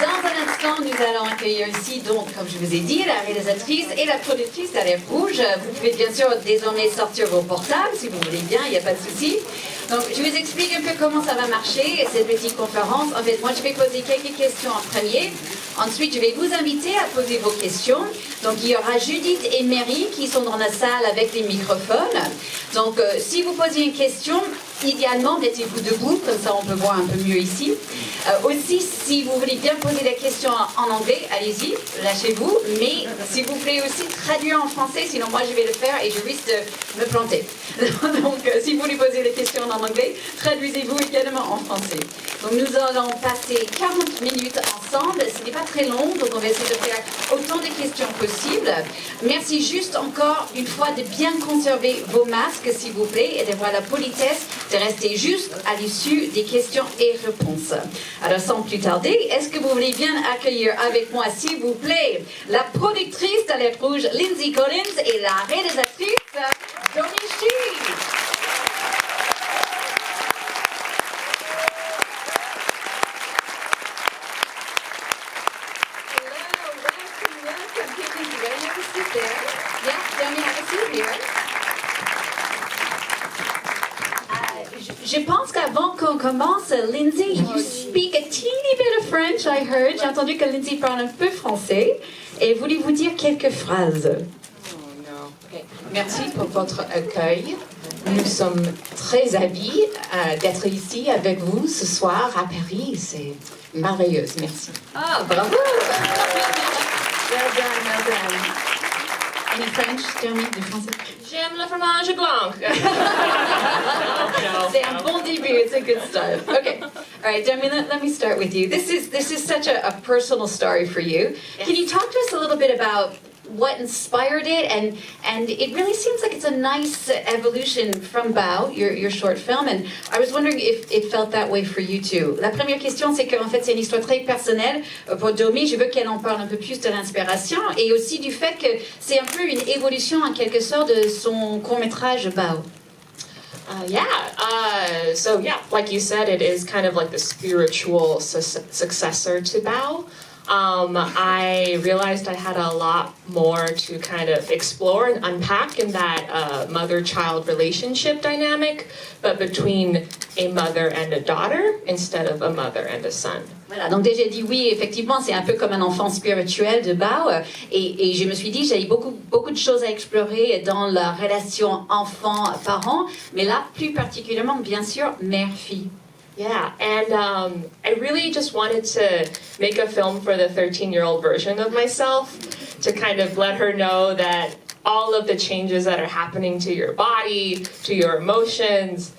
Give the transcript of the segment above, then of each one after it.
Dans un instant, nous allons accueillir ici, donc, comme je vous ai dit, la réalisatrice et la productrice d'Alerte Rouge. Vous pouvez bien sûr désormais sortir vos portables, si vous voulez bien, il n'y a pas de souci. Donc, je vous explique un peu comment ça va marcher, cette petite conférence. En fait, moi, je vais poser quelques questions en premier. Ensuite, je vais vous inviter à poser vos questions. Donc, il y aura Judith et Mary qui sont dans la salle avec les microphones. Donc, si vous posez une question, idéalement, mettez-vous debout, comme ça on peut voir un peu mieux ici. Aussi, si vous voulez bien poser la question en anglais, allez-y, lâchez-vous. Mais s'il vous plaît aussi, traduire en français, sinon moi je vais le faire et je risque de me planter. Donc, si vous voulez poser des questions en anglais, traduisez-vous également en français. Donc, nous allons passer 40 minutes ensemble. Ce n'est pas très long, donc on va essayer de faire autant de questions possibles. Merci juste encore une fois de bien conserver vos masques, s'il vous plaît, et d'avoir la politesse de rester juste à l'issue des questions et réponses. Alors, sans plus tarder, est-ce que vous voulez bien accueillir avec moi, s'il vous plaît, la productrice d'Alerte Rouge, Lindsey Collins, et la réalisatrice, Domee Shi. Je pense qu'avant qu'on commence, Lindsey, you speak a teeny bit of French, I heard. J'ai entendu que Lindsey parle un peu français. Et voulez-vous dire quelques phrases? Okay. Merci pour votre accueil. Nous sommes très happy d'être ici avec vous ce soir à Paris. C'est merveilleux. Merci. Ah, bravo! Well done, well done. Any French, Domee, du français? J'aime le fromage blanc. C'est un bon début. It's a good start. Okay. All right, Domee, let me start with you. This is such a personal story for you. Yes. Can you talk to us a little bit about what inspired it, and it really seems like it's a nice evolution from Bao, your short film, and I was wondering if it felt that way for you too. La première question, c'est qu'en fait c'est une histoire très personnelle pour Domee. Je veux qu'elle en parle un peu plus de l'inspiration et aussi du fait que c'est un peu une évolution en quelque sorte de son court-métrage Bao. So like you said, it is kind of like the spiritual successor to Bao. I realized I had a lot more to kind of explore and unpack in that mother-child relationship dynamic, but between a mother and a daughter instead of a mother and a son. Voilà, donc déjà dit oui, effectivement, c'est un peu comme un enfant spirituel de Bao, et je me suis dit, j'avais beaucoup de choses à explorer dans la relation enfant-parent, mais là, plus particulièrement, bien sûr, mère-fille. Yeah, and I really just wanted to make a film for the 13-year-old version of myself to kind of let her know that all of the changes that are happening to your body, to your emotions,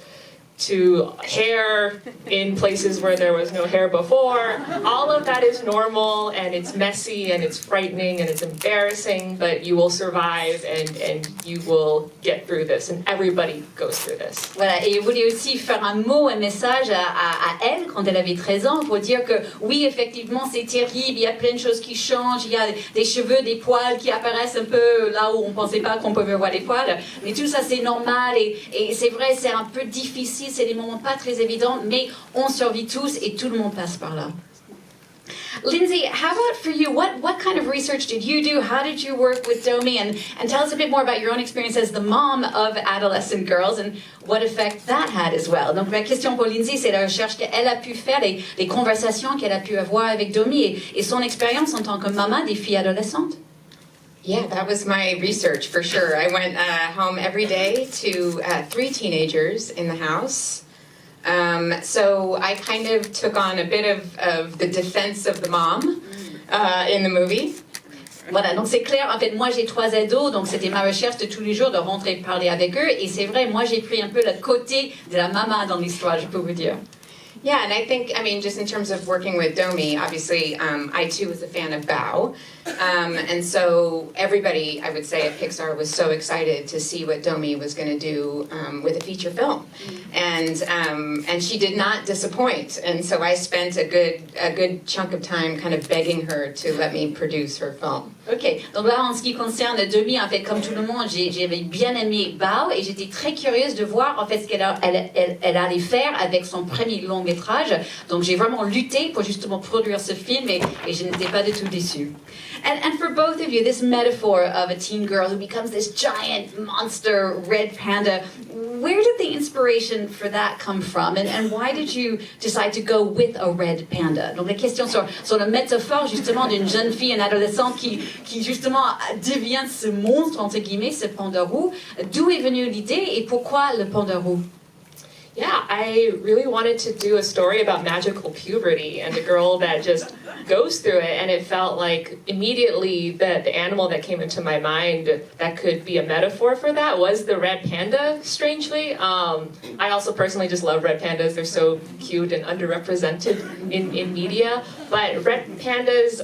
to hair in places where there was no hair before, all of that is normal, and it's messy, and it's frightening, and it's embarrassing, but you will survive, and you will get through this, and everybody goes through this. Voilà, et je voulais aussi faire un message à elle, quand elle avait 13 ans, pour dire que oui, effectivement, c'est terrible, il y a plein de choses qui changent, il y a des cheveux, des poils qui apparaissent un peu là où on ne pensait pas qu'on pouvait voir les poils, mais tout ça c'est normal, et c'est vrai, c'est un peu difficile, c'est des moments pas très évidents, mais on survit tous et tout le monde passe par là. Lindsey, how about for you? What kind of research did you do? How did you work with Domee? And tell us a bit more about your own experience as the mom of adolescent girls and what effect that had as well. Donc ma question pour Lindsey, c'est la recherche qu'elle a pu faire, les conversations qu'elle a pu avoir avec Domee et son expérience en tant que maman des filles adolescentes. Yeah, that was my research for sure. I went home every day to 3 teenagers in the house. So I kind of took on a bit of the defense of the mom in the movie. Voilà, donc c'est clair. En fait, moi j'ai 3 ados, donc c'était ma recherche de tous les jours de rentrer et parler avec eux. Et c'est vrai, moi j'ai pris un peu le côté de la maman dans l'histoire, je peux vous dire. Yeah, and I think, just in terms of working with Domee, obviously, I too was a fan of Bao. And so everybody, I would say, at Pixar was so excited to see what Domee was going to do with a feature film. And she did not disappoint. And so I spent a good chunk of time kind of begging her to let me produce her film. Ok, donc là en ce qui concerne Domee, en fait, comme tout le monde, j'avais bien aimé Bao et j'étais très curieuse de voir en fait ce qu'elle allait faire avec son premier long métrage. Donc j'ai vraiment lutté pour justement produire ce film et je n'étais pas du tout déçue. And for both of you, this metaphor of a teen girl who becomes this giant monster red panda, where did the inspiration for that come from? And why did you decide to go with a red panda? Donc la question sur la métaphore justement d'une jeune fille, une adolescente qui justement devient ce monstre, entre guillemets, ce panda roux. D'où est venue l'idée et pourquoi le panda roux? Yeah, I really wanted to do a story about magical puberty and a girl that just goes through it, and it felt like immediately the animal that came into my mind that could be a metaphor for that was the red panda, strangely. I also personally just love red pandas. They're so cute and underrepresented in media, but red pandas,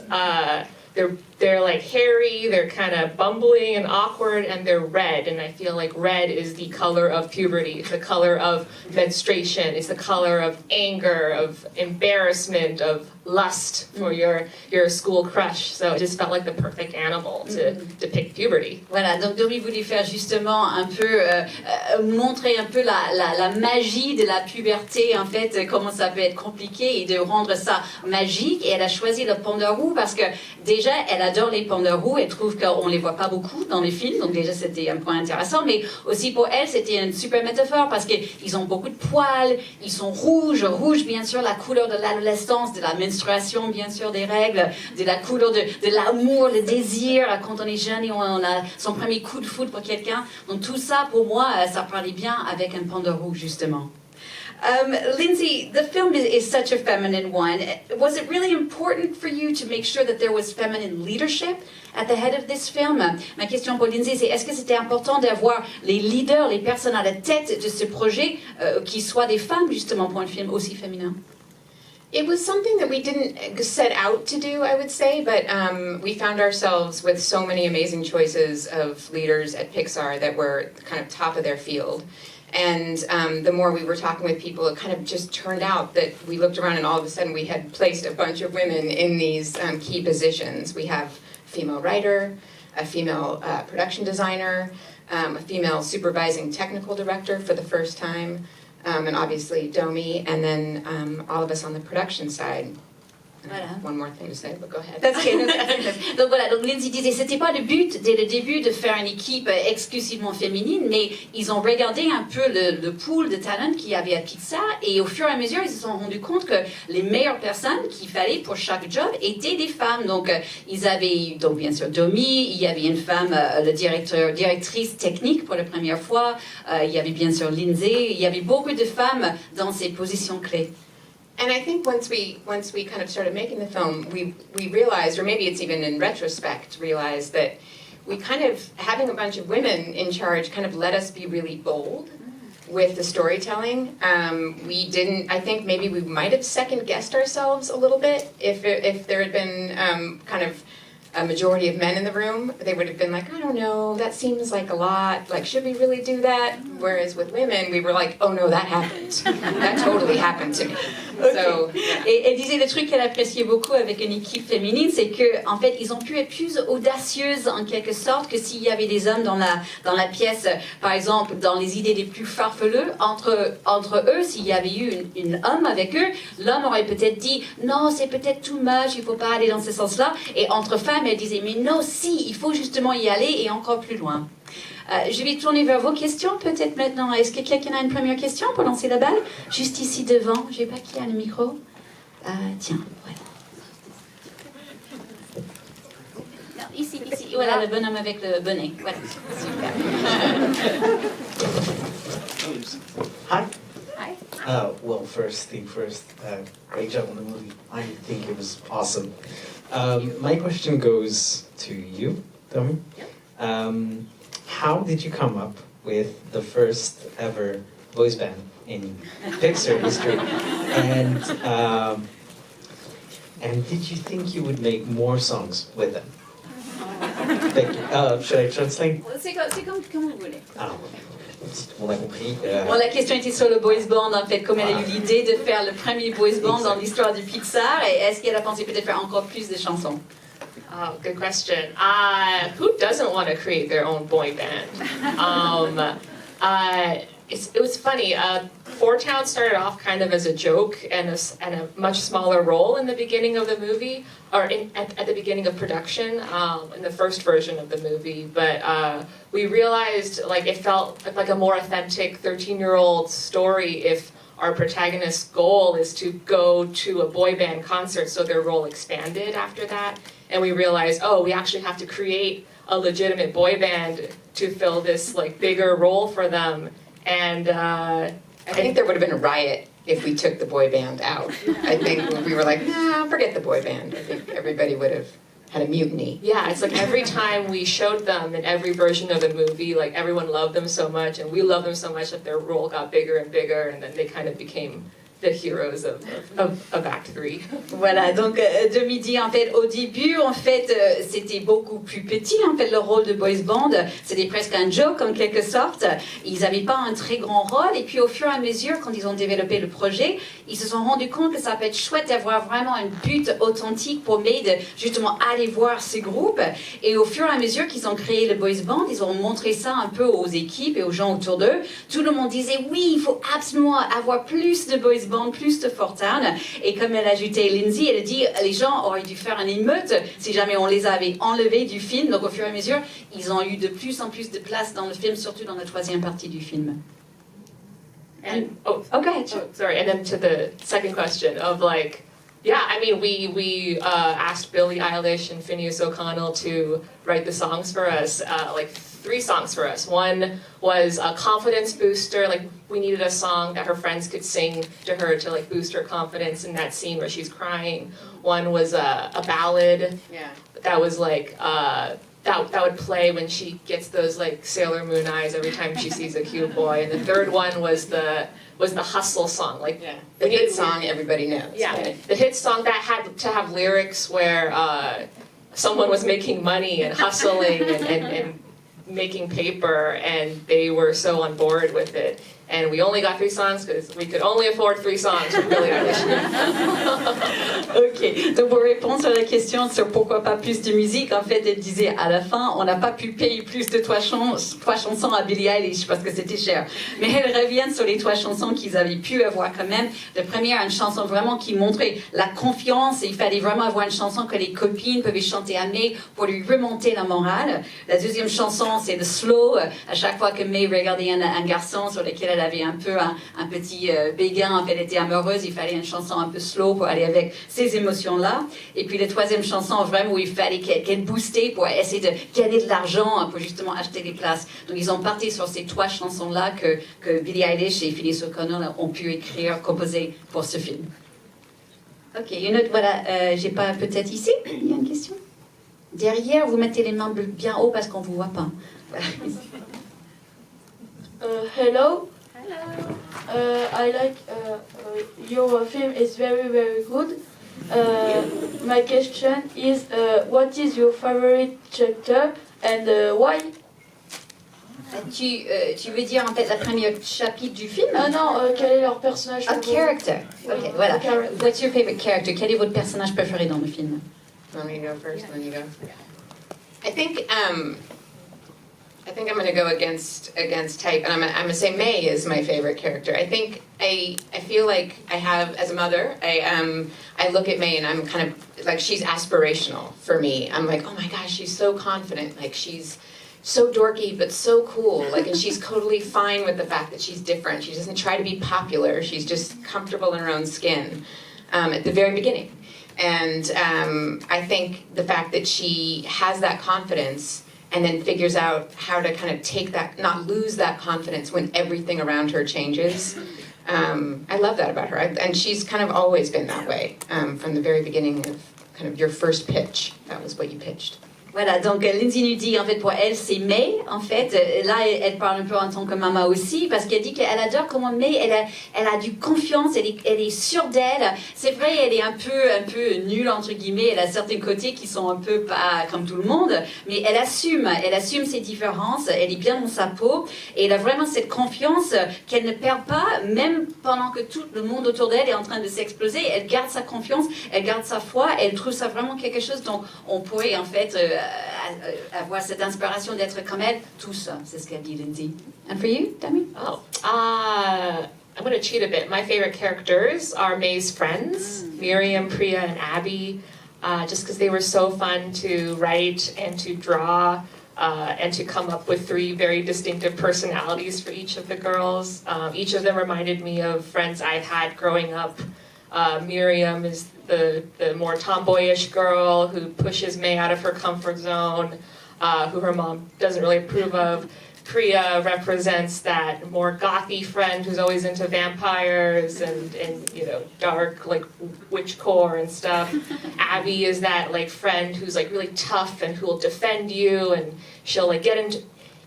they're like hairy, they're kind of bumbling and awkward, and they're red, and I feel like red is the color of puberty, it's the color of menstruation, it's the color of anger, of embarrassment, of lust for your school crush, so it just felt like the perfect animal to depict puberty. Voilà, donc Domee voulait faire justement un peu, montrer un peu la magie de la puberté, en fait, comment ça peut être compliqué et de rendre ça magique, et elle a choisi le panda roux parce que déjà, elle adore les pandas roux, elle trouve qu'on les voit pas beaucoup dans les films, donc déjà c'était un point intéressant, mais aussi pour elle c'était une super métaphore parce qu'ils ont beaucoup de poils, ils sont rouges bien sûr, la couleur de l'adolescence, de la menstruation bien sûr, des règles, de la couleur de l'amour, le désir, quand on est jeune et on a son premier coup de foudre pour quelqu'un, donc tout ça pour moi ça parlait bien avec un panda roux justement. Lindsey, the film is such a feminine one. Was it really important for you to make sure that there was feminine leadership at the head of this film? Ma question pour Lindsey, c'est est-ce que c'était important d'avoir les leaders, les personnes à la tête de ce projet, qui soient des femmes justement pour un film aussi féminin? It was something that we didn't set out to do, I would say, but we found ourselves with so many amazing choices of leaders at Pixar that were kind of top of their field. And the more we were talking with people, it kind of just turned out that we looked around and all of a sudden we had placed a bunch of women in these key positions. We have a female writer, a female production designer, a female supervising technical director for the first time, and obviously Domee, and then all of us on the production side. Voilà. One more thing to say, but go ahead. Donc voilà, donc Lindsey disait, c'était pas le but dès le début de faire une équipe exclusivement féminine, mais ils ont regardé un peu le pool de talent qu'il y avait à Pixar, et au fur et à mesure, ils se sont rendus compte que les meilleures personnes qu'il fallait pour chaque job étaient des femmes. Donc ils avaient, donc bien sûr Domee, il y avait une femme, directrice technique pour la première fois, il y avait bien sûr Lindsey, il y avait beaucoup de femmes dans ces positions clés. And I think once we kind of started making the film, we realized, or maybe it's even in retrospect, realized that we kind of, having a bunch of women in charge kind of let us be really bold with the storytelling. I think maybe we might have second-guessed ourselves a little bit if there had been kind of a majority of men in the room. They would have been like, I don't know, that seems like a lot, like should we really do that? Whereas with women, we were like, oh no, that happened. That totally happened to me. Okay. So, yeah. Et elle disait le truc qu'elle appréciait beaucoup avec une équipe féminine, c'est que en fait ils ont pu être plus audacieuses en quelque sorte que s'il y avait des hommes dans la pièce. Par exemple, dans les idées les plus farfelues entre eux, s'il y avait eu une homme avec eux, l'homme aurait peut-être dit non, c'est peut-être too much, il faut pas aller dans ce sens-là. Et entre femmes, elle disait mais non, si, il faut justement y aller et encore plus loin. Je vais tourner vers vos questions peut-être maintenant. Est-ce que quelqu'un a une première question pour lancer la balle? Juste ici devant. Je ne sais pas qui a le micro. Tiens, voilà. Non, ici. Voilà, le bonhomme avec le bonnet. Voilà, super. Hi. Hi. Well, first thing first, great job on the movie. I think it was awesome. My question goes to you, Domee. Yep. How did you come up with the first ever boys band in Pixar history? And did you think you would make more songs with them? Thank you. Should I translate? C'est comme vous voulez. Ah, on a compris. Bon, la question était sur le boys band, en fait, comme elle a eu l'idée de faire le premier boys band dans l'histoire du Pixar, et est-ce qu'elle a pensé peut-être faire encore plus de chansons? Oh, good question. Who doesn't want to create their own boy band? it was funny. Four Town started off kind of as a joke and a much smaller role in the beginning of the movie, or at the beginning of production, in the first version of the movie. But we realized like it felt like a more authentic 13-year-old story if our protagonist's goal is to go to a boy band concert, so their role expanded after that. And we realized, oh, we actually have to create a legitimate boy band to fill this like bigger role for them. And I think there would have been a riot if we took the boy band out. I think we were like, nah, forget the boy band. I think everybody would have had a mutiny. yeah, it's like every time we showed them in every version of the movie, like everyone loved them so much, and we loved them so much that their role got bigger and bigger, and then they kind of became the heroes of Act 3. Voilà, donc Domee dit en fait au début en fait c'était beaucoup plus petit en fait le rôle de boys band, c'était presque un joke en quelque sorte, ils n'avaient pas un très grand rôle et puis au fur et à mesure quand ils ont développé le projet, ils se sont rendus compte que ça peut être chouette d'avoir vraiment un but authentique pour May de justement aller voir ces groupes et au fur et à mesure qu'ils ont créé le boys band, ils ont montré ça un peu aux équipes et aux gens autour d'eux, tout le monde disait oui il faut absolument avoir plus de boys band, plus de Fortown. Et comme elle a ajouté Lindsey, elle a dit les gens auraient dû faire une émeute si jamais on les avait enlevés du film. Donc au fur et à mesure, ils ont eu de plus en plus de place dans le film, surtout dans la troisième partie du film. And sorry. And then to the second question of like, yeah, I mean, we asked Billie Eilish and Phineas O'Connell to write the songs for us, like 3 songs for us. One was a confidence booster, like we needed a song that her friends could sing to her to like boost her confidence in that scene where she's crying. One was a ballad that was like that would play when she gets those like Sailor Moon eyes every time she sees a cute boy. And the third one was the hustle song, like the hit song everybody knows. Yeah, right? the hit song that had to have lyrics where someone was making money and hustling and making paper, and they were so on board with it. And we only got 3 songs because we could only afford 3 songs from Billie Eilish. Ok, donc pour répondre sur la question sur pourquoi pas plus de musique, en fait elle disait à la fin on n'a pas pu payer plus de 3 chansons à Billie Eilish parce que c'était cher. Mais elle revient sur les 3 chansons qu'ils avaient pu avoir quand même. La première, une chanson vraiment qui montrait la confiance et il fallait vraiment avoir une chanson que les copines pouvaient chanter à May pour lui remonter la morale. La deuxième chanson c'est The Slow, à chaque fois que May regardait un garçon sur lequel elle avait un peu un petit béguin, en fait, elle était amoureuse, il fallait une chanson un peu slow pour aller avec ces émotions-là. Et puis la troisième chanson, vraiment, où il fallait qu'elle boostait pour essayer de gagner de l'argent pour justement acheter des places. Donc ils ont parti sur ces 3 chansons-là que Billie Eilish et Phineas O'Connell ont pu écrire, composer pour ce film. Ok, une autre, voilà, j'ai pas peut-être ici, il y a une question. Derrière, vous mettez les mains bien haut parce qu'on ne vous voit pas. Voilà. Hello. I like your film is very good. My question is what is your favorite chapter and why? Tu veux dire en fait la première chapitre du film? Non, quel est leur personnage A character. Ok, voilà. Character. What's your favorite character? Quel est votre personnage préféré dans le film? Want me to go first, then you go? I think I'm going to go against type, and I'm going to say May is my favorite character. I think I feel like I have, as a mother, I look at May and I'm kind of like she's aspirational for me. I'm like, oh my gosh, she's so confident. Like she's so dorky but so cool. Like, and she's totally fine with the fact that she's different. She doesn't try to be popular. She's just comfortable in her own skin at the very beginning. And I think the fact that she has that confidence and then figures out how to kind of take that, not lose that confidence when everything around her changes. I love that about her. And she's kind of always been that way from the very beginning of kind of your first pitch. That was what you pitched. Voilà, donc Lindsey nous dit, en fait, pour elle, c'est May, en fait. Là, elle parle un peu en tant que maman aussi, parce qu'elle dit qu'elle adore comment May, elle a du confiance, elle est sûre d'elle. C'est vrai, elle est un peu nulle, entre guillemets. Elle a certains côtés qui sont un peu pas comme tout le monde, mais elle assume ses différences, elle est bien dans sa peau, et elle a vraiment cette confiance qu'elle ne perd pas, même pendant que tout le monde autour d'elle est en train de s'exploser. Elle garde sa confiance, elle garde sa foi, elle trouve ça vraiment quelque chose dont on pourrait, en fait, avoir cette inspiration d'être comme elle, tous, c'est ce qu'a dit Lindsey. And for you, Domee? Oh, I'm going to cheat a bit. My favorite characters are May's friends, Miriam, Priya, and Abby, just because they were so fun to write and to draw and to come up with 3 very distinctive personalities for each of the girls. Each of them reminded me of friends I've had growing up. Miriam is the more tomboyish girl who pushes May out of her comfort zone, who her mom doesn't really approve of. Priya represents that more gothy friend who's always into vampires and you know, dark like witchcore and stuff. Abby is that like friend who's like really tough and who will defend you, and she'll like get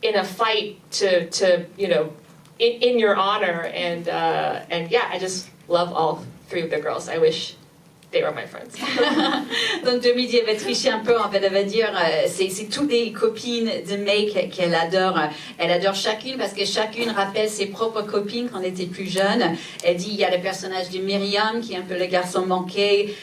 in a fight to you know, in your honor, and yeah, I just love all 3 of the girls. I wish they were my friends. Donc Domee dit, elle va tricher un peu, en fait, elle va dire, c'est toutes les copines de May qu'elle adore. Elle adore chacune parce que chacune rappelle ses propres copines quand elle était plus jeune. Elle dit, il y a le personnage de Myriam qui est un peu le garçon manqué,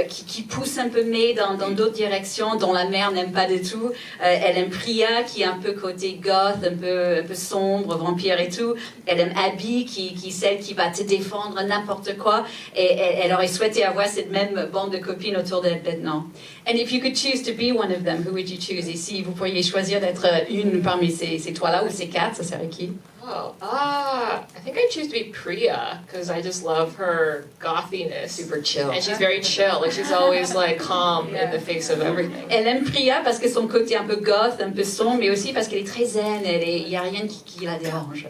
qui pousse un peu May dans d'autres directions, dont la mère n'aime pas du tout. Elle aime Priya qui est un peu côté goth, un peu sombre, vampire et tout. Elle aime Abby qui est celle qui va te défendre n'importe quoi. Et elle aurait souhaité avoir cette même bande de copines autour d'elle maintenant. And if you could choose to be one of them, who would you choose? Et si vous pourriez choisir d'être une parmi ces 3-là ou ces 4, ça serait qui? Oh, I think I choose to be Priya because I just love her gothiness. Super chill. And she's very chill. Like she's always like calm in the face of everything. Elle aime Priya parce que son côté un peu goth, un peu sombre, mais aussi parce qu'elle est très zen. Il n'y a rien qui la dérange.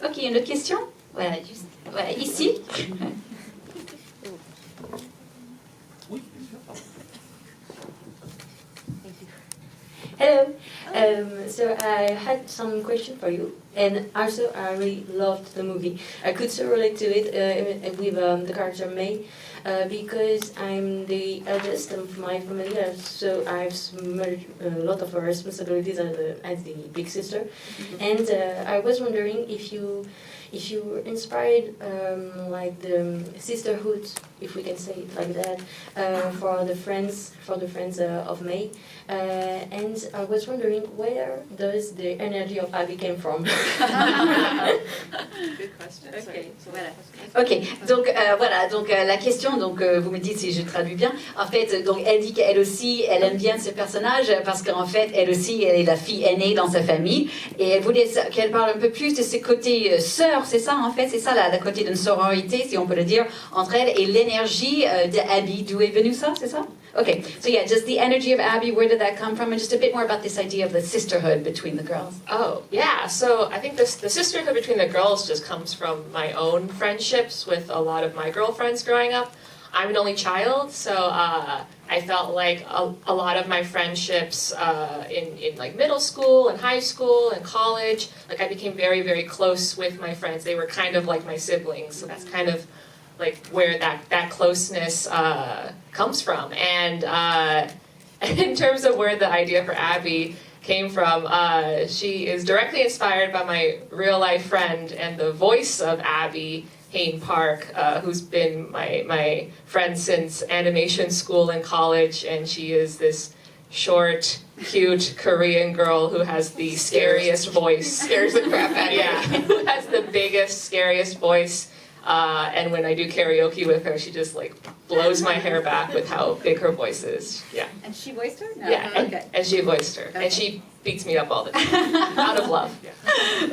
Ok, une autre question? Voilà, voilà ici. Hello. So I had some question for you, and also I really loved the movie. I could so relate to it with the character May, because I'm the eldest of my family, so I have a lot of responsibilities as the big sister, and I was wondering if you were inspired like the sisterhood, if we can say it like that, for the friends of May. And I was wondering, where does the energy of Abby came from? Good question. Okay. Voilà. Ok, donc voilà, donc la question, donc vous me dites si je traduis bien. En fait, donc elle dit qu'elle aussi, elle aime bien ce personnage parce qu'en fait, elle aussi, elle est la fille aînée dans sa famille et elle voulait qu'elle parle un peu plus de ce côté sœur, c'est ça en fait, c'est ça la côté d'une sororité, si on peut le dire, entre elles et l'énergie de Abby. D'où est venu ça, c'est ça? Okay, so yeah, just the energy of Abby, where did that come from? And just a bit more about this idea of the sisterhood between the girls. Oh, yeah. So I think the sisterhood between the girls just comes from my own friendships with a lot of my girlfriends growing up. I'm an only child, so I felt like a lot of my friendships in like middle school and high school and college, like I became very, very close with my friends. They were kind of like my siblings, so that's kind of like where that closeness comes from. And in terms of where the idea for Abby came from, she is directly inspired by my real life friend and the voice of Abby, Hyein Park, who's been my friend since animation school and college, and she is this short, cute Korean girl who has the scariest voice. Scares the crap out of you. Yeah, who has the biggest, scariest voice. And when I do karaoke with her, she just like blows my hair back with how big her voice is. Yeah. And she voiced her? No. Yeah, and she voiced her. Okay. And she beats me up all the time, out of love. Yeah.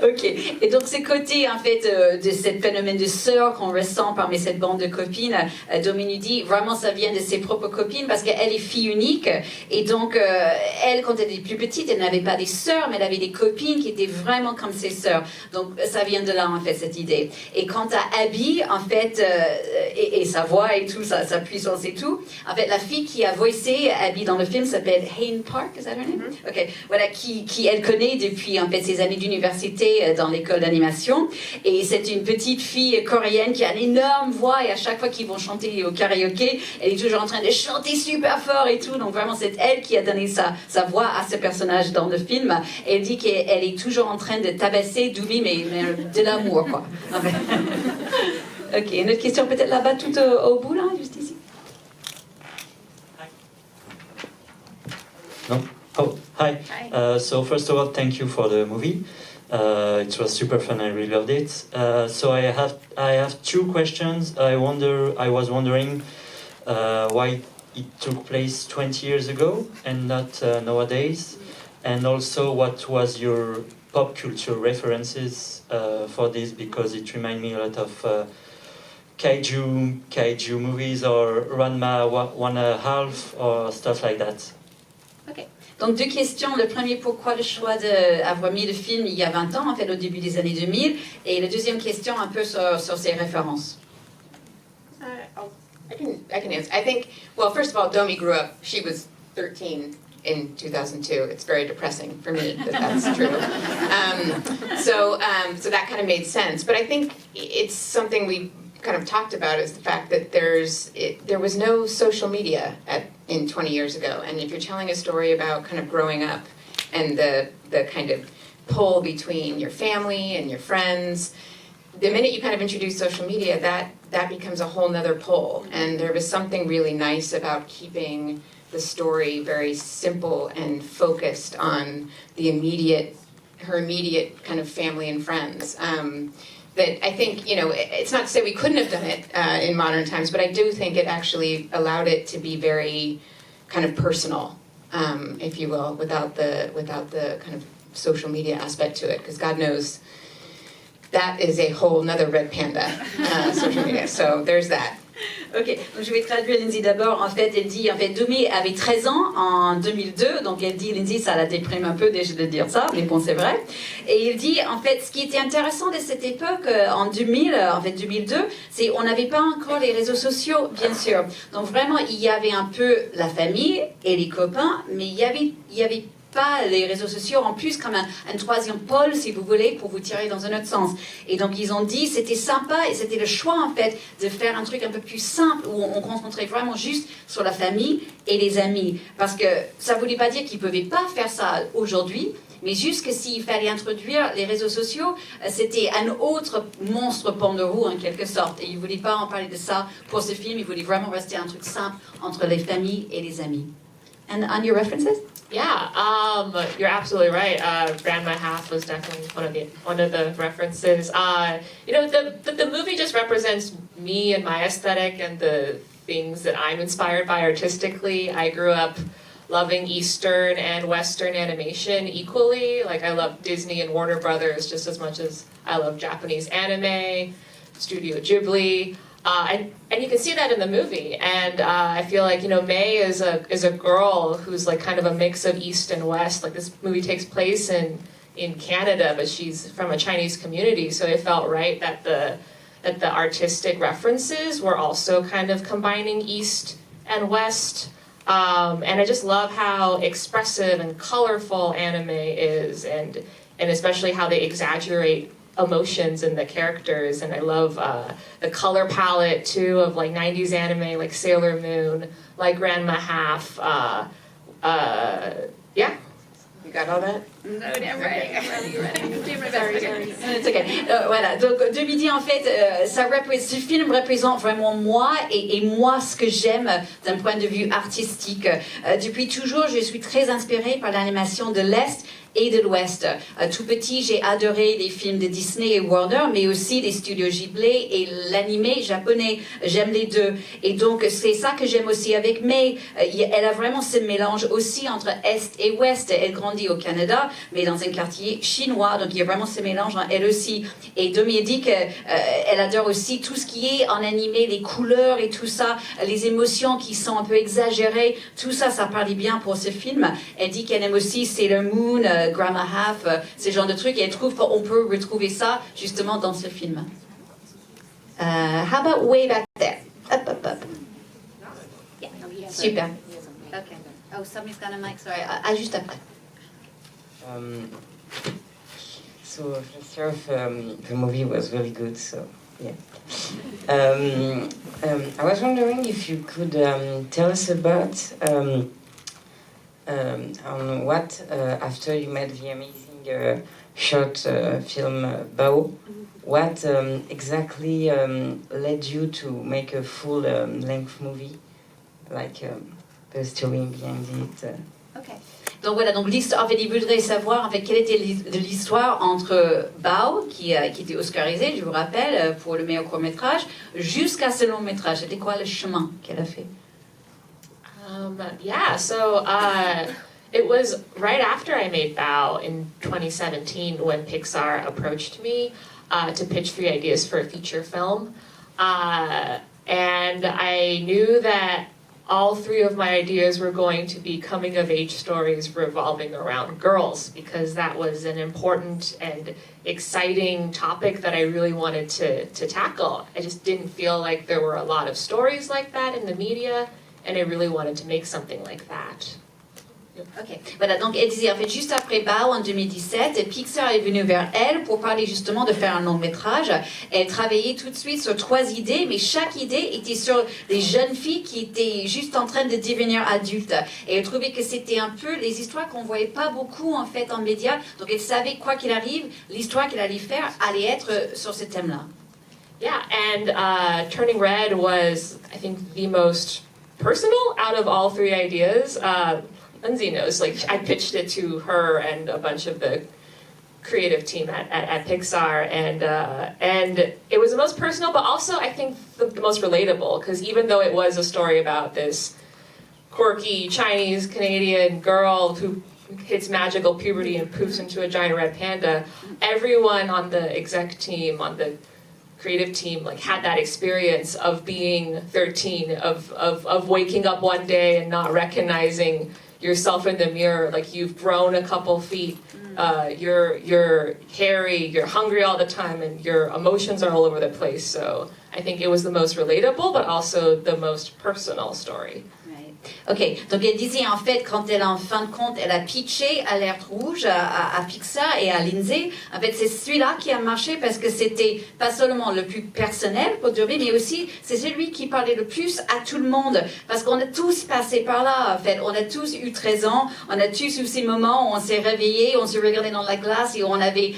Ok, et donc ce côté en fait de ce phénomène de sœur qu'on ressent parmi cette bande de copines, Domee nous dit vraiment ça vient de ses propres copines parce qu'elle est fille unique et donc elle quand elle était plus petite elle n'avait pas des sœurs mais elle avait des copines qui étaient vraiment comme ses sœurs, donc ça vient de là en fait cette idée. Et quant à Abby en fait et sa voix et tout, sa puissance et tout, en fait la fille qui a voicé Abby dans le film s'appelle Hyein Park, is that her name? Ok, voilà, qui elle connaît depuis en fait ses années d'université dans l'école d'animation, et c'est une petite fille coréenne qui a une énorme voix et à chaque fois qu'ils vont chanter au karaoké elle est toujours en train de chanter super fort et tout, donc vraiment c'est elle qui a donné sa voix à ce personnage dans le film. Et elle dit qu'elle est toujours en train de tabasser Domee mais de l'amour quoi. Ok, une autre question peut-être là-bas tout au bout là, juste ici. Non. Oh, hi. Hi. So first of all, thank you for the movie. It was super fun. I really loved it. So I have two questions. I was wondering why it took place 20 years ago and not nowadays, and also what was your pop culture references for this, because it reminded me a lot of kaiju movies or Ranma 1.5 or stuff like that. Ok. Donc deux questions. Le premier, pourquoi le choix d'avoir mis le film il y a 20 ans, en fait au début des années 2000, et la deuxième question un peu sur ses références. I can answer. I think, well, first of all, Domee grew up, she was 13 in 2002. It's very depressing for me that that's true. So that kind of made sense. But I think it's something we kind of talked about, is the fact that there was no social media in 20 years ago. And if you're telling a story about kind of growing up and the kind of pull between your family and your friends, the minute you kind of introduce social media, that becomes a whole nother pull. And there was something really nice about keeping the story very simple and focused on her immediate kind of family and friends. That I think, it's not to say we couldn't have done it in modern times, but I do think it actually allowed it to be very kind of personal, if you will, without the kind of social media aspect to it, because God knows that is a whole nother red panda, social media. So there's that. Ok, donc je vais traduire Lindsey d'abord. En fait, elle dit, Domee avait 13 ans en 2002, donc elle dit, Lindsey, ça la déprime un peu déjà de dire ça, mais bon, c'est vrai. Et il dit, en fait, ce qui était intéressant de cette époque, en 2002, c'est on n'avait pas encore les réseaux sociaux, bien sûr. Donc vraiment, il y avait un peu la famille et les copains, mais il y avait pas les réseaux sociaux, en plus comme un troisième pôle, si vous voulez, pour vous tirer dans un autre sens. Et donc ils ont dit, c'était sympa, et c'était le choix en fait, de faire un truc un peu plus simple, où on concentrait vraiment juste sur la famille et les amis. Parce que ça voulait pas dire qu'ils pouvaient pas faire ça aujourd'hui, mais juste que s'il fallait introduire les réseaux sociaux, c'était un autre monstre pandorou en quelque sorte. Et ils voulaient pas en parler de ça pour ce film, ils voulaient vraiment rester un truc simple entre les familles et les amis. And on your references? Yeah, you're absolutely right. Grandma Half was definitely one of the references. The movie just represents me and my aesthetic and the things that I'm inspired by artistically. I grew up loving Eastern and Western animation equally. Like, I love Disney and Warner Brothers just as much as I love Japanese anime, Studio Ghibli. And you can see that in the movie, and I feel like Mei is a girl who's like kind of a mix of East and West. Like, this movie takes place in Canada, but she's from a Chinese community, so it felt right that the artistic references were also kind of combining East and West. And I just love how expressive and colorful anime is, and especially how they exaggerate emotions in the characters. And I love the color palette too of like 90s anime, like Sailor Moon, like Grandma Half. Yeah. You got all that? No, I'm ready. It's okay. Voilà, donc Domee dit en fait, ce film représente vraiment moi et moi ce que j'aime d'un point de vue artistique. Depuis toujours, je suis très inspirée par l'animation de l'Est et de l'Ouest. Tout petit, j'ai adoré les films de Disney et Warner, mais aussi les studios Ghibli et l'animé japonais. J'aime les deux. Et donc, c'est ça que j'aime aussi avec Mei. Elle a vraiment ce mélange aussi entre Est et Ouest. Elle grandit au Canada, mais dans un quartier chinois. Donc, il y a vraiment ce mélange en elle aussi. Et Domee dit qu'elle adore aussi tout ce qui est en animé, les couleurs et tout ça, les émotions qui sont un peu exagérées. Tout ça, ça parlait bien pour ce film. Elle dit qu'elle aime aussi Sailor Moon, Grandma Half, ce genre de trucs, et elle trouve qu'on peut retrouver ça justement dans ce film. How about way back there? Up. Yeah, Super. okay. Oh, somebody's got a mic, sorry. Juste après. So first off, the movie was really good, so yeah. I was wondering if you could tell us about on what, after you made the amazing short film Bao, what exactly led you to make a full-length movie, like the story behind it? Okay. Donc voilà, donc l'histoire, en fait, il voudrait savoir en fait quelle était l'histoire entre Bao, qui était oscarisé, je vous rappelle, pour le meilleur court-métrage, jusqu'à ce long-métrage. C'était quoi le chemin qu'elle a fait? Yeah, so it was right after I made Bao in 2017 when Pixar approached me to pitch 3 ideas for a feature film. And I knew that all 3 of my ideas were going to be coming-of-age stories revolving around girls, because that was an important and exciting topic that I really wanted to tackle. I just didn't feel like there were a lot of stories like that in the media, and I really wanted to make something like that. Ok, voilà, donc elle disait en fait juste après Bao en 2017, Pixar est venu vers elle pour parler justement de faire un long métrage. Elle travaillait tout de suite sur 3 idées, mais chaque idée était sur des jeunes filles qui étaient juste en train de devenir adultes. Et elle trouvait que c'était un peu les histoires qu'on voyait pas beaucoup en fait en médias. Donc elle savait quoi qu'il arrive, l'histoire qu'elle allait faire allait être sur ce thème-là. Yeah, and Turning Red was, I think, the most personal out of all 3 ideas. Lindsey knows, like, I pitched it to her and a bunch of the creative team at Pixar, and it was the most personal, but also I think the most relatable, because even though it was a story about this quirky Chinese Canadian girl who hits magical puberty and poofs into a giant red panda, everyone on the exec team, on the creative team, like, had that experience of being 13, of waking up one day and not recognizing yourself in the mirror, like you've grown a couple feet, you're hairy, you're hungry all the time, and your emotions are all over the place. So I think it was the most relatable, but also the most personal story. Ok, donc elle disait en fait quand elle en fin de compte elle a pitché Alerte Rouge à Pixar et à Lindsey, en fait c'est celui-là qui a marché parce que c'était pas seulement le plus personnel pour Domee, mais aussi c'est celui qui parlait le plus à tout le monde, parce qu'on a tous passé par là en fait, on a tous eu 13 ans, on a tous eu ces moments où on s'est réveillé, on se regardait dans la glace et on avait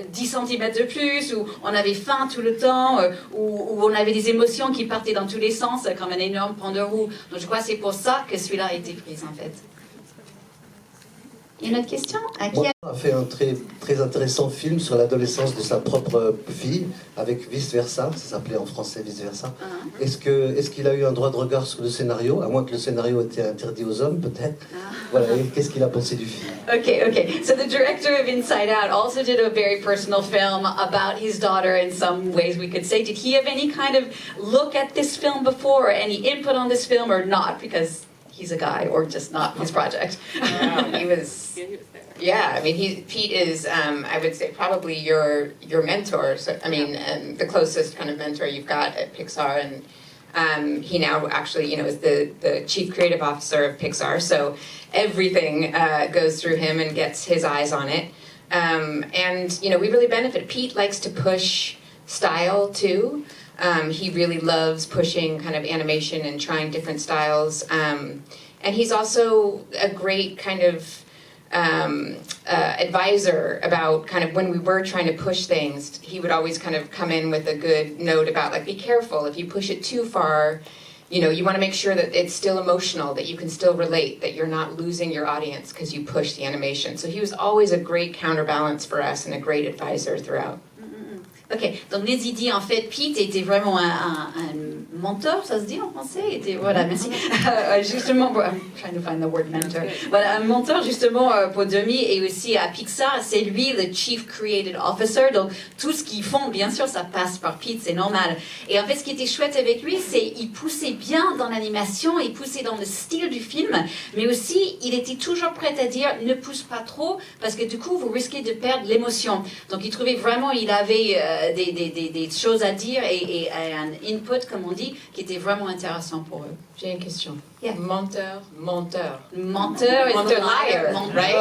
10 cm de plus, ou on avait faim tout le temps, ou on avait des émotions qui partaient dans tous les sens comme un énorme pont de roue. Donc je crois que c'est pour ça que celui-là a été pris en fait. Une autre question? Walt a fait un très intéressant film sur l'adolescence de sa propre fille, avec Vice Versa, ça s'appelait en français Vice Versa. Est-ce qu'il a eu un droit de regard sur le scénario, à moins que le scénario était interdit aux hommes peut-être? Voilà, qu'est-ce qu'il a pensé du film? Okay. So the director of Inside Out also did a very personal film about his daughter in some ways we could say. Did he have any kind of look at this film before, or any input on this film, or not, because he's a guy, or just not his project? He was, yeah, I mean, Pete is, I would say, probably your mentor. So, I mean, the closest kind of mentor you've got at Pixar, and he now actually, is the chief creative officer of Pixar. So everything goes through him and gets his eyes on it. And we really benefit. Pete likes to push style too. He really loves pushing kind of animation and trying different styles. And he's also a great kind of advisor about kind of when we were trying to push things. He would always kind of come in with a good note about, like, be careful. If you push it too far, you want to make sure that it's still emotional, that you can still relate, that you're not losing your audience because you push the animation. So he was always a great counterbalance for us and a great advisor throughout. Ok, donc Lindsey dit en fait Pete était vraiment un mentor, ça se dit en français, voilà, merci. Justement, I'm trying to find the word mentor. Voilà, un mentor justement pour Domee, et aussi à Pixar, c'est lui le Chief Creative Officer, donc tout ce qu'ils font, bien sûr, ça passe par Pete, c'est normal. Et en fait, ce qui était chouette avec lui, c'est qu'il poussait bien dans l'animation, il poussait dans le style du film, mais aussi il était toujours prêt à dire ne pousse pas trop, parce que du coup, vous risquez de perdre l'émotion. Donc il trouvait vraiment, il avait des choses à dire et un input, comme on dit, qui était vraiment intéressant pour eux. J'ai une question. Yeah. Mentor. Mentor is the liar, right?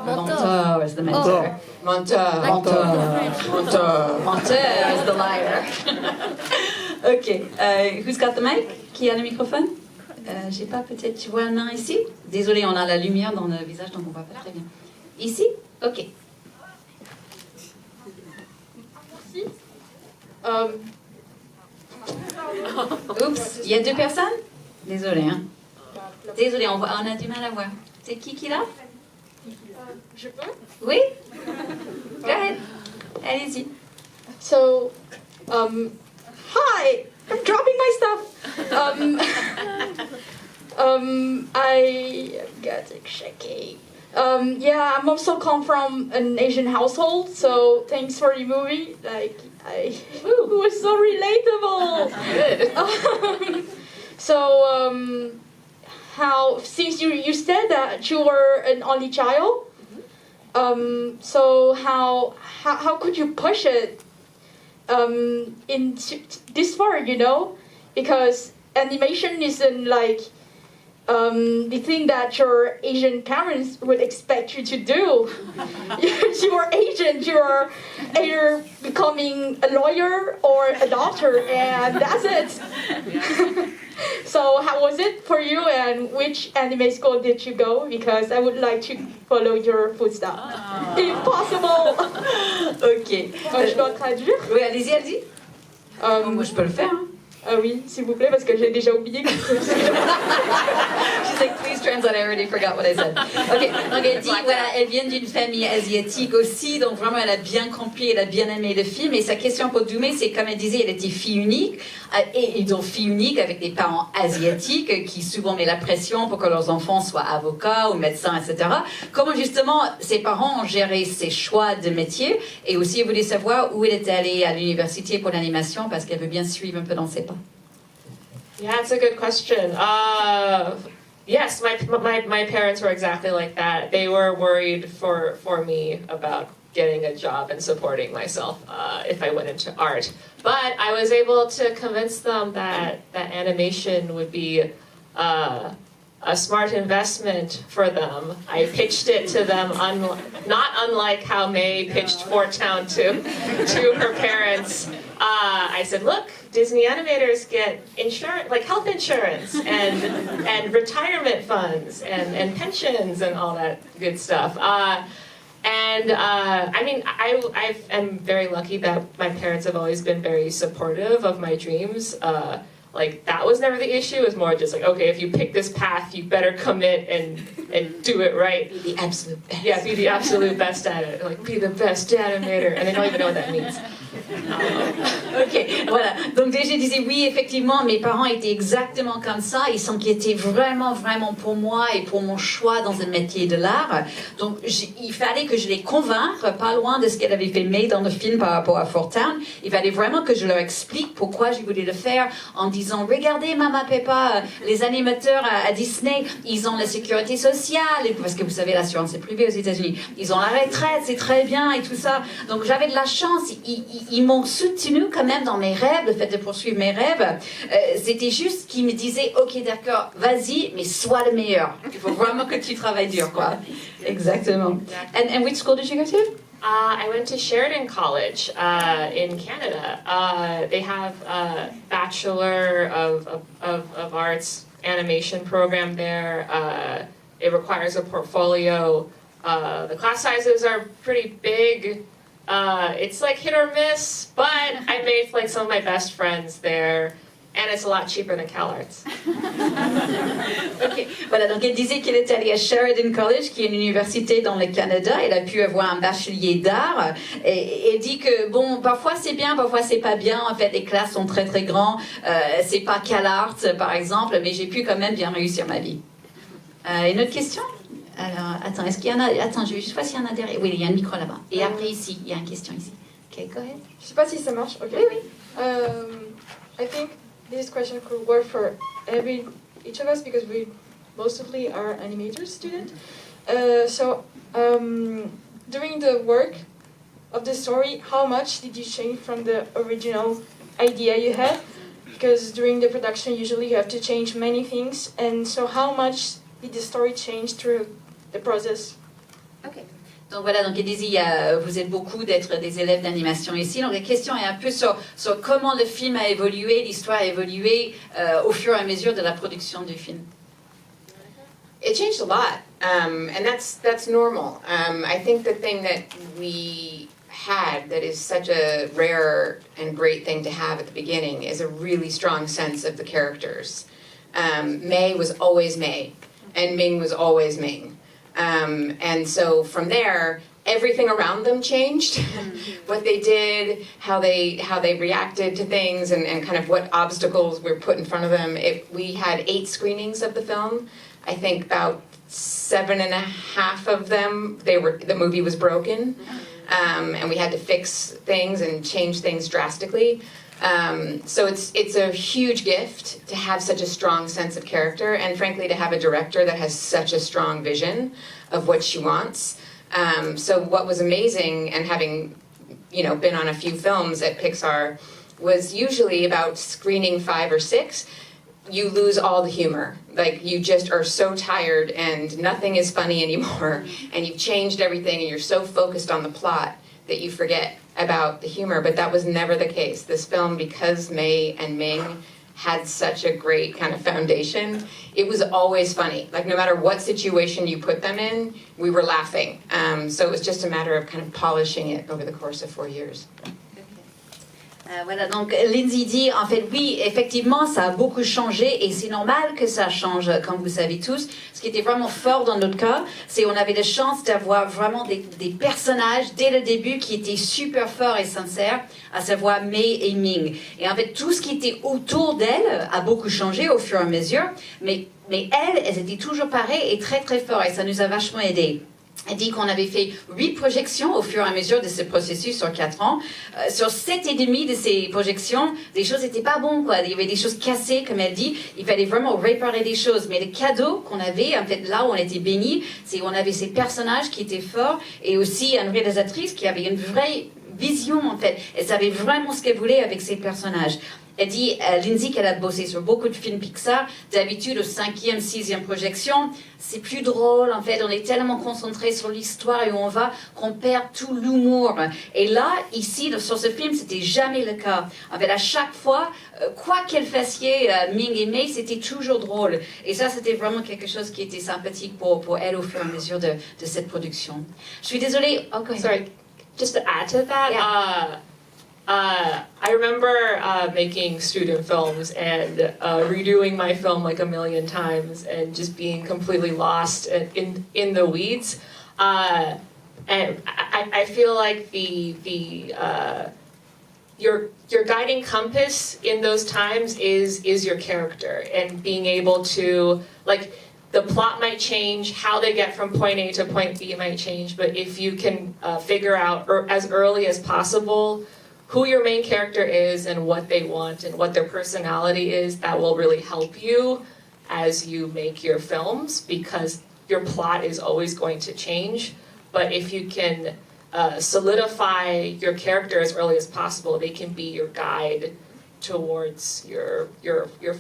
Mentor is the mentor. Mentor is the liar. Ok. Who's got the mic? Qui a le microphone? Je sais pas, peut-être tu vois un main ici? Désolée, on a la lumière dans le visage, donc on voit pas très bien. Ici? Ok. Oups, il y a 2 personnes? Désolée, hein. Désolée, on a du mal à voir. C'est qui l'a? Je peux? Oui? Go ahead. Allez-y. So, hi! I'm dropping my stuff. I got shaky. Yeah, I'm also come from an Asian household, so thanks for the movie. Like, it was so relatable. So, how since you said that you were an only child, so how could you push it into this far? You know, because animation isn't like the thing that your Asian parents would expect you to do. You are Asian, you are either becoming a lawyer or a doctor, and that's it. So how was it for you, and which anime school did you go? Because I would like to follow your footsteps, if possible. Ok. Je dois traduire. Oui, allez-y, allez-y. Moi, je peux le faire. Hein. Ah oui, s'il vous plaît, parce que j'ai déjà oublié. She's like, please translate, I already forgot what I said. Ok, donc elle dit, voilà, elle vient d'une famille asiatique aussi, donc vraiment elle a bien compris, elle a bien aimé le film. Et sa question pour Domee, c'est comme elle disait, elle était fille unique, et donc fille unique avec des parents asiatiques qui souvent mettent la pression pour que leurs enfants soient avocats ou médecins, etc. Comment justement ses parents ont géré ses choix de métier, et aussi elle voulait savoir où elle était allée à l'université pour l'animation parce qu'elle veut bien suivre un peu dans ses pas. Yeah, it's a good question. Yes, my parents were exactly like that. They were worried for me about getting a job and supporting myself if I went into art. But I was able to convince them that animation would be a smart investment for them. I pitched it to them, not unlike how May pitched Fort Town to her parents. I said, look, Disney animators get insurance, like health insurance and retirement funds and pensions and all that good stuff. I mean, I am very lucky that my parents have always been very supportive of my dreams. Like, that was never the issue. It was more just like, okay, if you pick this path, you better commit and do it right. Be the absolute best. Yeah, be the absolute best at it. Like, be the best animator. And they don't even know what that means. Ok, voilà. Donc déjà, je disais oui, effectivement, mes parents étaient exactement comme ça. Ils s'inquiétaient vraiment, vraiment pour moi et pour mon choix dans un métier de l'art. Donc il fallait que je les convainque, pas loin de ce qu'elle avait fait May dans le film par rapport à Fort Town. Il fallait vraiment que je leur explique pourquoi je voulais le faire en disant, regardez, Maman, Papa, les animateurs à Disney, ils ont la sécurité sociale, parce que vous savez, l'assurance est privée aux États-Unis. Ils ont la retraite, c'est très bien et tout ça. Donc j'avais de la chance. Ils m'ont soutenu quand même dans mes rêves, le fait de poursuivre mes rêves. C'était juste qu'ils me disaient, ok, d'accord, vas-y, mais sois le meilleur. Il faut vraiment que tu travailles dur, quoi. Exactement. And which school did you go to? I went to Sheridan College in Canada. They have a Bachelor of Arts animation program there. It requires a portfolio. The class sizes are pretty big. It's like hit or miss, but I made like some of my best friends there, and it's a lot cheaper than CalArts. Ok, voilà, donc elle disait qu'elle est allée à Sheridan College, qui est une université dans le Canada. Elle a pu avoir un bachelier d'art. Et elle dit que, bon, parfois c'est bien, parfois c'est pas bien. En fait, les classes sont très très grands. C'est pas CalArts, par exemple, mais j'ai pu quand même bien réussir ma vie. Une autre question? Alors, attends, est-ce qu'il y en a... Attends, je vais juste voir s'il y en a derrière. Oui, il y a un micro là-bas. Et après, ici, il y a une question ici. Ok, go ahead. Je sais pas si ça marche. Ok. Oui, oui. I think this question could work for each of us because we mostly are animators student. During the work of the story, how much did you change from the original idea you had? Because during the production, usually you have to change many things. And so how much did the story change through the process? Ok. Donc voilà, donc elle disait, vous êtes beaucoup d'être des élèves d'animation ici. Donc la question est un peu sur comment le film a évolué, l'histoire a évolué au fur et à mesure de la production du film. It changed a lot, and that's normal. I think the thing that we had that is such a rare and great thing to have at the beginning is a really strong sense of the characters. May was always May, and Ming was always Ming. And so from there, everything around them changed. What they did, how they reacted to things, and kind of what obstacles were put in front of them. We had 8 screenings of the film. I think about 7.5 of them, the movie was broken. And we had to fix things and change things drastically. So it's a huge gift to have such a strong sense of character, and frankly to have a director that has such a strong vision of what she wants. So what was amazing, and having been on a few films at Pixar, was usually about screening 5 or 6, you lose all the humor. Like, you just are so tired and nothing is funny anymore, and you've changed everything and you're so focused on the plot that you forget about the humor. But that was never the case. This film, because Mei and Ming had such a great kind of foundation, it was always funny. Like, no matter what situation you put them in, we were laughing. So it was just a matter of kind of polishing it over the course of 4 years. Voilà, donc Lindsey dit, en fait, oui, effectivement, ça a beaucoup changé et c'est normal que ça change, comme vous savez tous. Ce qui était vraiment fort dans notre cas, c'est qu'on avait la chance d'avoir vraiment des personnages dès le début qui étaient super forts et sincères, à savoir Mei et Ming. Et en fait, tout ce qui était autour d'elles a beaucoup changé au fur et à mesure, mais elles étaient toujours pareilles et très très fortes, et ça nous a vachement aidés. Elle dit qu'on avait fait 8 projections au fur et à mesure de ce processus sur 4 ans. Sur 7,5 de ces projections, les choses n'étaient pas bonnes, quoi. Il y avait des choses cassées, comme elle dit. Il fallait vraiment réparer des choses. Mais le cadeau qu'on avait, en fait, là où on était bénis, c'est qu'on avait ces personnages qui étaient forts, et aussi une réalisatrice qui avait une vraie vision, en fait. Elle savait vraiment ce qu'elle voulait avec ses personnages. Elle dit, Lindsey, qu'elle a bossé sur beaucoup de films Pixar. D'habitude, au 5e, 6e projection, c'est plus drôle. En fait, on est tellement concentré sur l'histoire et où on va qu'on perd tout l'humour. Et là, ici, sur ce film, c'était jamais le cas. En fait, à chaque fois, quoi qu'elle fassiez, Ming et Mei, c'était toujours drôle. Et ça, c'était vraiment quelque chose qui était sympathique pour elle au fur et à mesure de cette production. Je suis désolée. Oh, go ahead. Sorry, just to add to that, Yeah. I remember making student films and redoing my film like a million times and just being completely lost in the weeds. And I feel like your guiding compass in those times is your character, and being able to, like, the plot might change, how they get from point A to point B might change, but if you can figure out as early as possible who your main character is and what they want and what their personality is, that will really help you as you make your films, because your plot is always going to change. But if you can solidify your character as early as possible, they can be your guide towards your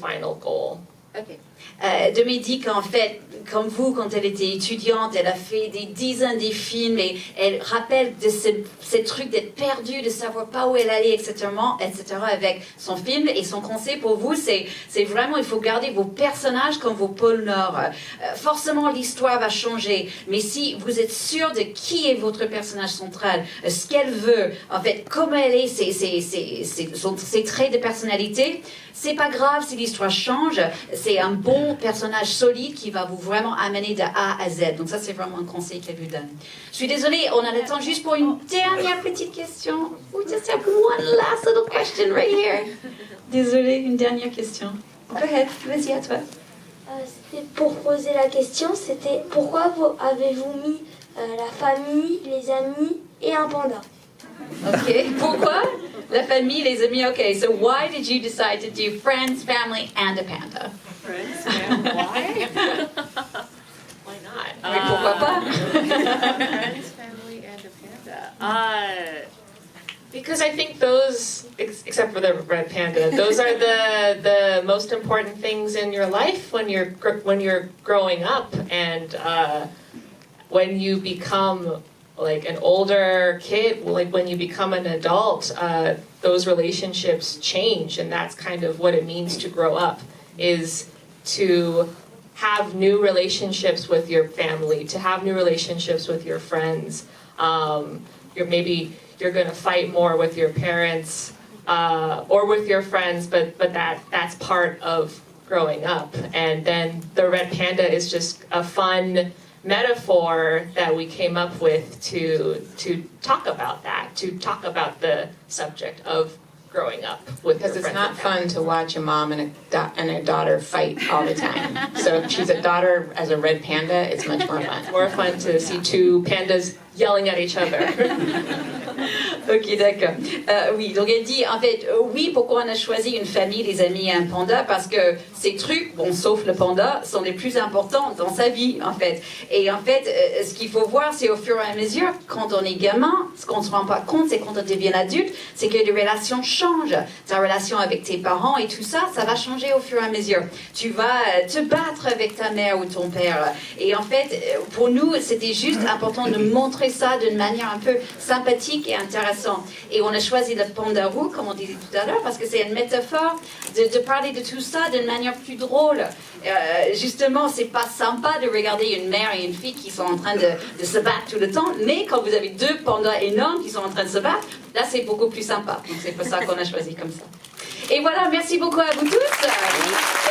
final goal. Okay. Domee dit qu'en fait, comme vous, quand elle était étudiante, elle a fait des dizaines de films, et elle rappelle de ce truc d'être perdue, de savoir pas où elle allait, etc., avec son film. Et son conseil pour vous, c'est vraiment, il faut garder vos personnages comme vos pôles nord. Forcément, l'histoire va changer, mais si vous êtes sûr de qui est votre personnage central, ce qu'elle veut, en fait, comment elle est, ses traits de personnalité, c'est pas grave si l'histoire change, c'est un bon personnage solide qui va vous vraiment amener de A à Z. Donc ça, c'est vraiment un conseil qu'elle vous donne. Je suis désolée, on a le temps juste pour une dernière petite question. We just have one last little question right here. Désolée, une dernière question. Go ahead, vas-y, à toi. C'était pour poser la question, c'était pourquoi avez-vous mis la famille, les amis et un panda? Okay, pourquoi? La famille, les amis. Okay, so why did you decide to do friends, family, and a panda? Friends, family, why? Why not? Mais pourquoi pas? Friends, family, and a panda. Because I think those, except for the red panda, those are the most important things in your life when you're growing up, and when you become like an older kid, like when you become an adult, those relationships change, and that's kind of what it means to grow up, is to have new relationships with your family, to have new relationships with your friends. You're going to fight more with your parents or with your friends, but that's part of growing up. And then the red panda is just a fun metaphor that we came up with to talk about that, to talk about the subject of growing up with your Because it's friends not and fun to watch a mom and a daughter fight all the time. So if she's a daughter as a red panda, it's much more fun. It's more fun to see two pandas yelling at each other. Ok, d'accord. Oui, donc elle dit, en fait, oui, pourquoi on a choisi une famille, des amis et un panda? Parce que ces trucs, bon, sauf le panda, sont les plus importants dans sa vie, en fait. Et en fait, ce qu'il faut voir, c'est au fur et à mesure, quand on est gamin, ce qu'on ne se rend pas compte, c'est quand on devient adulte, c'est que les relations changent. Ta relation avec tes parents et tout ça, ça va changer au fur et à mesure. Tu vas te battre avec ta mère ou ton père. Et en fait, pour nous, c'était juste important de montrer ça d'une manière un peu sympathique et intéressante. Et on a choisi le panda roux, comme on disait tout à l'heure, parce que c'est une métaphore de parler de tout ça d'une manière plus drôle. Justement, c'est pas sympa de regarder une mère et une fille qui sont en train de se battre tout le temps, mais quand vous avez deux pandas énormes qui sont en train de se battre, là c'est beaucoup plus sympa. Donc c'est pour ça qu'on a choisi comme ça. Et voilà, merci beaucoup à vous tous.